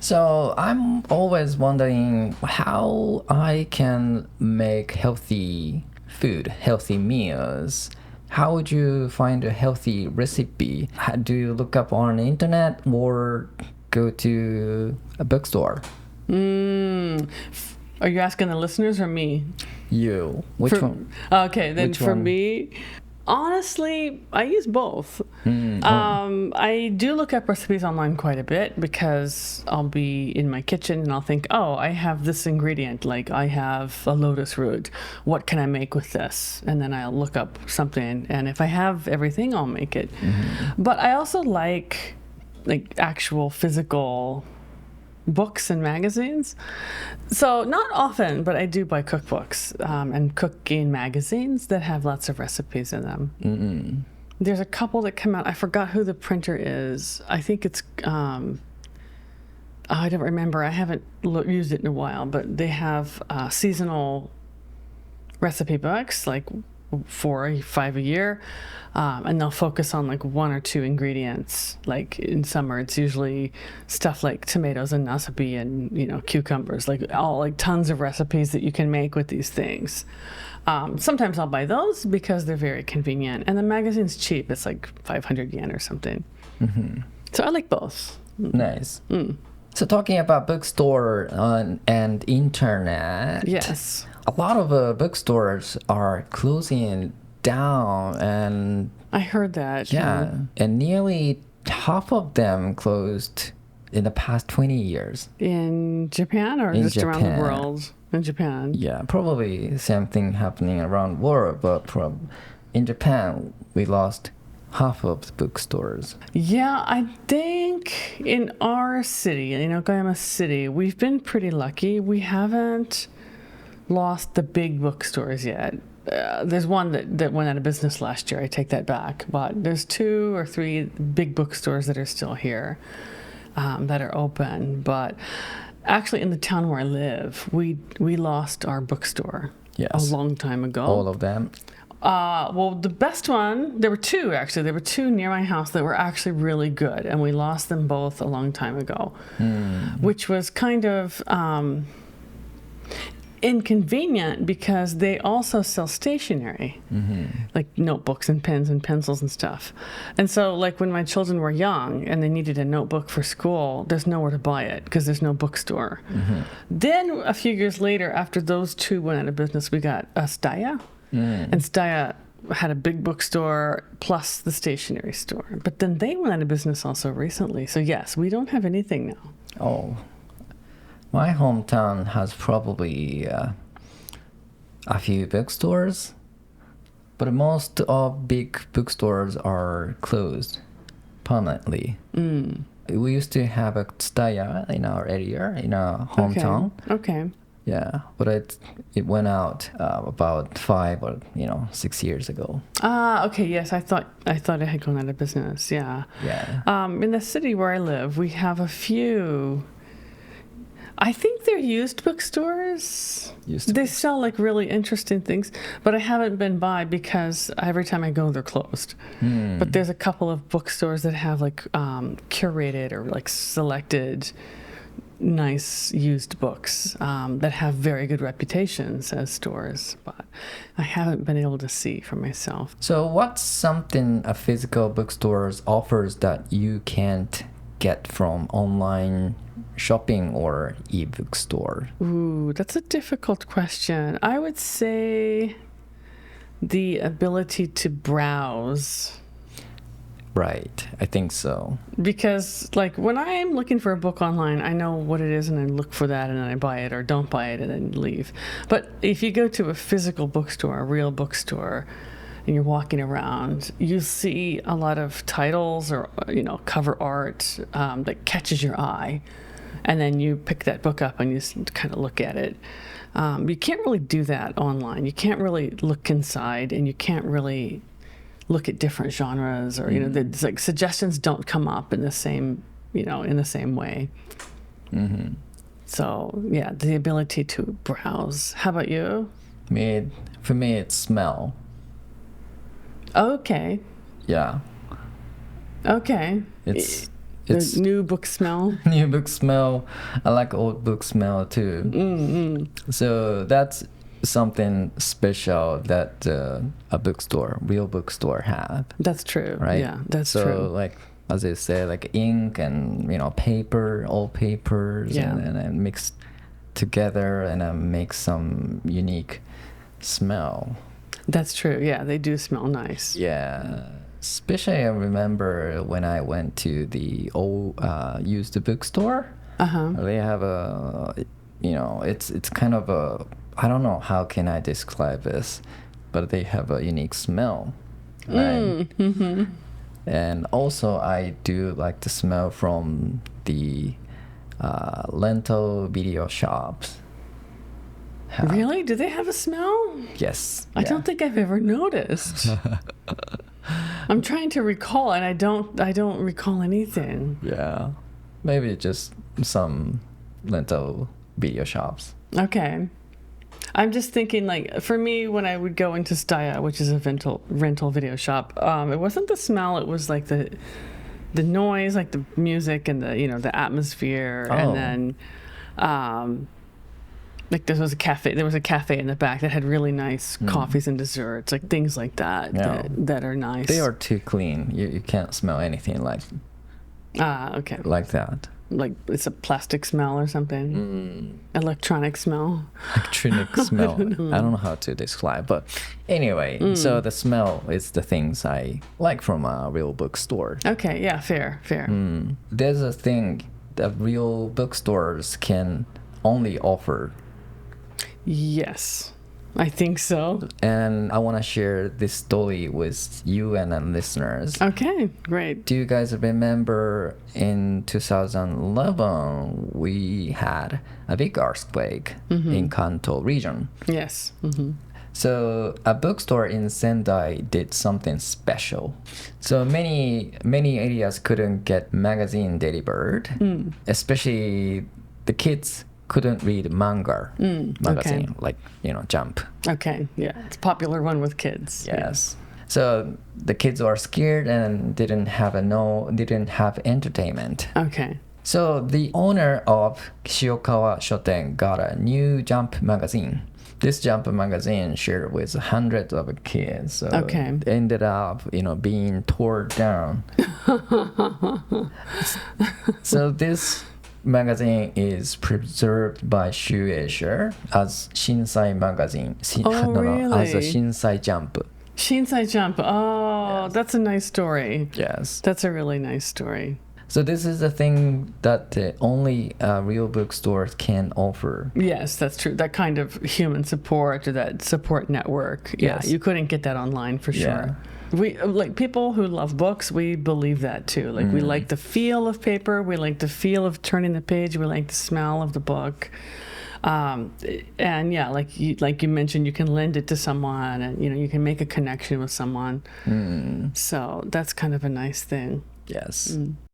So I'm always wondering how I can make healthy food, healthy meals. How would you find a healthy recipe? Do you look up on the internet or go to a bookstore? Are you asking the listeners or me? You. Which one? Okay, then Which for one? me, honestly, I use both. I do look up recipes online quite a bit because I'll be in my kitchen and I'll think, oh, I have this ingredient, like I have a lotus root. What can I make with this? And then I'll look up something, and if I have everything, I'll make it. But I also like actual physical books and magazines. So not often, but I do buy cookbooks and cooking magazines that have lots of recipes in them. There's a couple that come out. I forgot who the printer is. I think it's I don't remember. I haven't used it in a while, but they have seasonal recipe books, like 4 or 5 a year, and they'll focus on like 1 or 2 ingredients. Like in summer, it's usually stuff like tomatoes and nasabi and cucumbers, like tons of recipes that you can make with these things. Sometimes I'll buy those because they're very convenient, and the magazine's cheap. It's like 500 yen or something. So I like both. Nice. So talking about bookstore and internet. Yes. A lot of bookstores are closing down, and I heard that. yeah, and nearly half of them closed in the past 20 years. In Japan or In just around Japan. the world? In Japan. Yeah, probably same thing happening around the world, but in Japan, we lost half of the bookstores. Yeah, I think in our city, in Okayama City, we've been pretty lucky. We haven't lost the big bookstores yet. There's one that went out of business last year. I take that back. But there's 2 or 3 big bookstores that are still here, that are open. But actually, in the town where I live, we lost our bookstore a long time ago. All of them? Well, the best one, there were 2 actually. There were 2 near my house that were actually really good, and we lost them both a long time ago, which was kind of inconvenient because they also sell stationery, like notebooks and pens and pencils and stuff. And so like when my children were young and they needed a notebook for school, there's nowhere to buy it because there's no bookstore. Then a few years later, after those 2 went out of business, we got Staya. And Staya had a big bookstore plus the stationery store. But then they went out of business also recently. So yes, we don't have anything now. Oh. My hometown has probably a few bookstores, but most of big bookstores are closed permanently. We used to have a Tsutaya in our area, in our hometown. Okay. Yeah, but it went out about 5 or 6 years ago. Okay. Yes, I thought it had gone out of business. Yeah. Yeah. In the city where I live, we have a few. I think they're used bookstores. They sell like really interesting things, but I haven't been by because every time I go, they're closed. But there's a couple of bookstores that have like curated or like selected nice used books that have very good reputations as stores, but I haven't been able to see for myself. So what's something a physical bookstore offers that you can't get from online shopping or ebook store? Ooh, that's a difficult question. I would say the ability to browse. Right, I think so. Because like when I'm looking for a book online, I know what it is and I look for that and then I buy it or don't buy it and then leave. But if you go to a physical bookstore, a real bookstore, and you're walking around, you see a lot of titles or cover art that catches your eye. And then you pick that book up and you kind of look at it. You can't really do that online. You can't really look inside, and you can't really look at different genres, or it's like suggestions don't come up in the same way. So yeah, the ability to browse. How about you? For me, it's smell. Okay. Yeah. Okay. It's It's The new book smell. new book smell. I like old book smell too. So that's something special that a bookstore, real bookstore have. That's true. Right? Yeah, that's so, true. like, as I say, like ink and, paper, old papers, Yeah. and mixed together and make some unique smell. That's true. Yeah, they do smell nice. Yeah. Especially I remember when I went to the old used bookstore. They have it's kind of a, I don't know how can I describe this, but they have a unique smell. Right? And also I do like the smell from the rental video shops. Really? Do they have a smell? Yes. I don't think I've ever noticed. I'm trying to recall, and I don't recall anything. Yeah. Maybe just some rental video shops. Okay. I'm just thinking, like, for me, when I would go into Staya, which is a rental video shop, it wasn't the smell, it was like the noise, like the music and the atmosphere. And then like there was a cafe in the back that had really nice coffees and desserts, like things like that that are nice. They are too clean. You can't smell anything like okay. like that. Like it's a plastic smell or something. Electronic smell. Electronic smell. I don't know how to describe, but anyway, so the smell is the things I like from a real bookstore. Okay, yeah, fair. There's a thing that real bookstores can only offer. Yes, I think so. And I want to share this story with you and the listeners. Okay, great. Do you guys remember in 2011 we had a big earthquake in Kanto region? Yes. So a bookstore in Sendai did something special. So many areas couldn't get magazine delivered, especially the kids couldn't read manga magazine, like Jump. Okay, yeah, it's a popular one with kids. Yes. So the kids are scared and didn't have entertainment. Okay. So the owner of Shiokawa Shoten got a new Jump magazine. This Jump magazine shared with hundreds of kids. So it ended up, being torn down. So this magazine is preserved by Shueisha as Shinsai magazine. Really? As a Shinsai Jump. Shinsai Jump. Oh, yes. That's a nice story. Yes. That's a really nice story. So this is the thing that only real bookstores can offer. Yes, that's true. That kind of human support or that support network. Yeah, you couldn't get that online for sure. We like people who love books. We believe that too. Like we like the feel of paper. We like the feel of turning the page. We like the smell of the book. And yeah, like you mentioned, you can lend it to someone, and you can make a connection with someone. So that's kind of a nice thing. Yes.